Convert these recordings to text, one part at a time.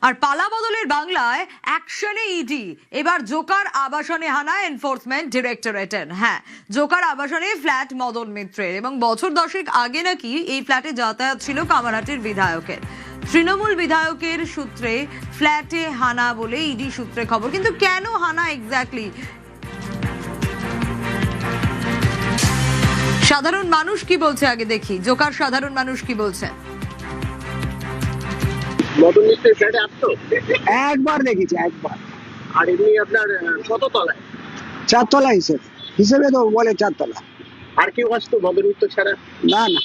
আর পালা বদলের বাংলায় অ্যাকশনে ইডি, এবার জোকার আবাসনে হানা এনফোর্সমেন্ট ডিরেক্টরেটের। হ্যাঁ, জোকার আবাসনে ফ্ল্যাট মদন মিত্রের, এবং বছর 10 আগে নাকি এই ফ্ল্যাটে যাতায়াত ছিল কামারহাটির বিধায়কের। তৃণমূল বিধায়কের সূত্রে ফ্ল্যাটে হানা বলে ইডি সূত্রে খবর। কিন্তু কেন হানা এক্স্যাক্টলি? সাধারণ মানুষ কি বলছে আগে দেখি। জোকার সাধারণ মানুষ কি বলছে। মদন মিত্রের ফ্ল্যাটে আসতো? একবার দেখেছি, একবার। আর এমনি আপনার কত তলায়? 4 তলা হিসেবে তো বলে 4 তলা। আর কেউ আসতো মদন মিত্র ছাড়া? না না,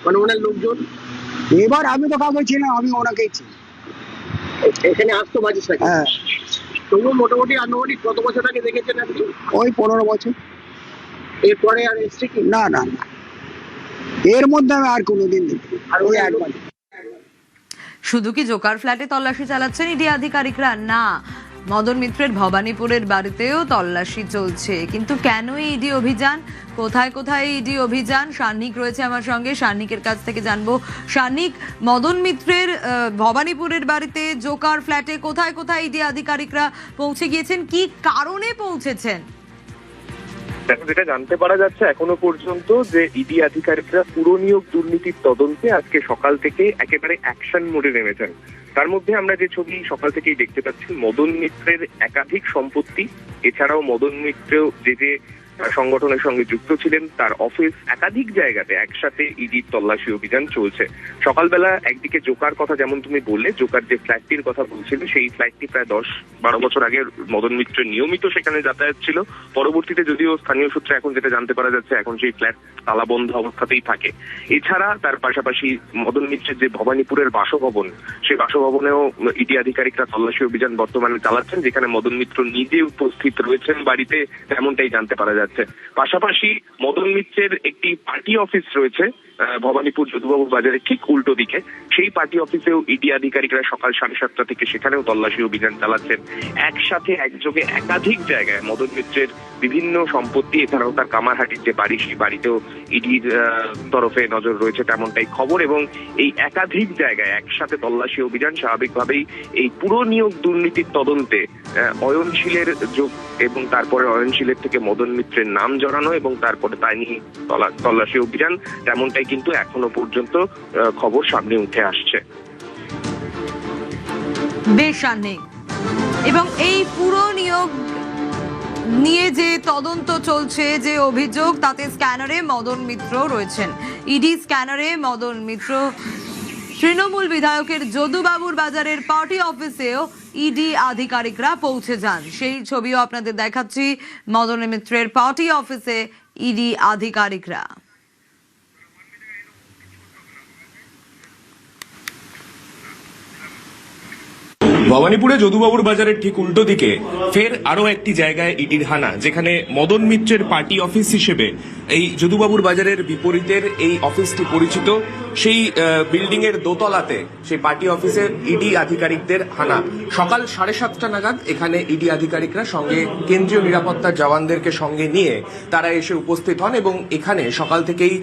মানে ওনার লোকজন? এবার আমি তো কাউকে চিনি না, আমি ওনাকেই চিনি। এখানে আসতো মাঝে সাঝে? হ্যাঁ। তবুও মোটামুটি আনুমানিক কত বছর আগে দেখেছেন আপনি? ওই 15 বছর। এরপরে আর এসছে কি? না না না, এর মধ্যে আমি আর কোনোদিন দেখিনি। আর ওই ওই একবার। শুধু কি জোকার ফ্ল্যাটে তল্লাশি চালাচ্ছেন ইডি আধিকারিকরা? না, মদন মিত্রের ভবানীপুরের বাড়িতেও তল্লাশি চলছে। কিন্তু কেন ইডি অভিযান, কোথায় কোথায় ইডি অভিযান? সান্নিক রয়েছে আমার সঙ্গে, সান্নিকের কাছ থেকে জানবো। সান্নিক, মদন মিত্রের ভবানীপুরের বাড়িতে, জোকার ফ্ল্যাটে কোথায় কোথায় ইডি আধিকারিকরা পৌঁছে গিয়েছেন, কি কারণে পৌঁছেছেন? দেখো, যেটা জানতে পারা যাচ্ছে এখনো পর্যন্ত যে ইডি আধিকারিকরা পুরো নিয়োগ দুর্নীতির তদন্তে আজকে সকাল থেকে একেবারে অ্যাকশন মোডে নেমেছেন। তার মধ্যে আমরা যে ছবি সকাল থেকেই দেখতে পাচ্ছি, মদন মিত্রের একাধিক সম্পত্তি, এছাড়াও মদন মিত্র যে সংগঠনের সঙ্গে যুক্ত ছিলেন তার অফিস, একাধিক জায়গাতে একসাথে ইডির তল্লাশি অভিযান চলছে। সকালবেলা একদিকে জোকার কথা যেমন তুমি বললে, জোকার যে ফ্ল্যাটটির কথা বলছিল সেই ফ্ল্যাটটি প্রায় 10-12 বছর আগে মদন মিত্রের নিয়মিত সেখানে যাতায়াত ছিল। পরবর্তীতে যদিও স্থানীয় সূত্রে এখন যেটা জানতে পারা যাচ্ছে, এখন সেই ফ্ল্যাট তালাবন্ধ অবস্থাতেই থাকে। এছাড়া তার পাশাপাশি মদন মিত্রের যে ভবানীপুরের বাসভবন, সেই বাসভবনেও ইডি আধিকারিকরা তল্লাশি অভিযান বর্তমানে চালাচ্ছেন, যেখানে মদন মিত্র নিজে উপস্থিত রয়েছেন বাড়িতে, তেমনটাই জানতে পারা যাচ্ছে। পাশাপাশি মদন মিত্রের একটি পার্টি অফিস রয়েছে ভবানীপুর যদুবাবুর বাজারের ঠিক উল্টো দিকে, সেই পার্টি অফিসেও ইডি আধিকারিকরা সকাল 7:30 থেকে সেখানেও তল্লাশি অভিযান চালাচ্ছেন। একসাথে একযোগে একাধিক জায়গায় মদন মিত্রের বিভিন্ন সম্পত্তি, এছাড়াও তার কামারহাটির যে বাড়ি, সেই বাড়িতেও ইডির তরফে নজর রয়েছে, তেমনটাই খবর। এবং এই একাধিক জায়গায় একসাথে তল্লাশি অভিযান স্বাভাবিকভাবেই এই পুরো নিয়োগ দুর্নীতির তদন্তে অয়নশীলের যোগ, এবং তারপরে অয়নশীলের থেকে মদন মিত্রের নাম জড়ানো, এবং তারপরে তাই নিয়ে তল্লাশি অভিযান, তেমনটাই কিন্তু এখনো পর্যন্ত খবর সামনে উঠে আসছে। বেশ সান্নিক, এবং এই পুরো নিয়োগ নিয়ে যে তদন্ত চলছে, যে অভিযোগ, তাতে স্ক্যানারে মদন মিত্র রয়েছেন। ইডি স্ক্যানারে মদন মিত্র, তৃণমূল বিধায়কের যদুবাবুর বাজারের পার্টি অফিসেও ইডি আধিকারিকরা পৌঁছে যান। সেই ছবিও আপনাদের দেখাচ্ছি, মদন মিত্রের পার্টি অফিসে ইডি আধিকারিকরা। ভবানীপুরে যদুবাবুর বাজারের ঠিক উল্টো দিকে ফের আরো একটি জায়গায় ইডির হানা, যেখানে মদন মিত্রের পার্টি অফিস হিসেবে এই যদুবাবুর বাজারের বিপরীতের এই অফিসটি পরিচিত। সেই বিল্ডিং এর দোতলাতে সেই পার্টি অফিসের ইডি আধিকারিকদের হানা। সকাল 7:30 নাগাদ এখানে ইডি আধিকারিকরা সঙ্গে কেন্দ্রীয় নিরাপত্তার জওয়ানদেরকে সঙ্গে নিয়ে তারা এসে উপস্থিত হন, এবং এখানে সকাল থেকেই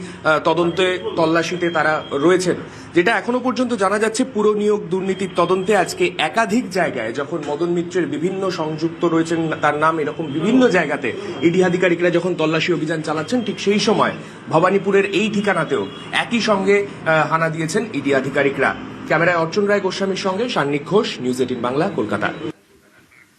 তদন্তে তল্লাশিতে তারা রয়েছেন। যেটা এখনো পর্যন্ত জানা যাচ্ছে, পুরো নিয়োগ দুর্নীতির তদন্তে আজকে একাধিক জায়গায় যখন মদন মিত্রের বিভিন্ন সংযুক্ত রয়েছেন তার নাম, এরকম বিভিন্ন জায়গাতে ইডি আধিকারিকরা যখন তল্লাশি অভিযান চালাচ্ছেন, ঠিক সেই সময় ভবানীপুরের এই ঠিকানাতেও একই সঙ্গে হানা দিয়েছেন ইডি আধিকারিকরা। ক্যামেরায় অর্চন রায় গোস্বামীর সঙ্গে সান্নিক ঘোষ, নিউজ 18 বাংলা, কলকাতা।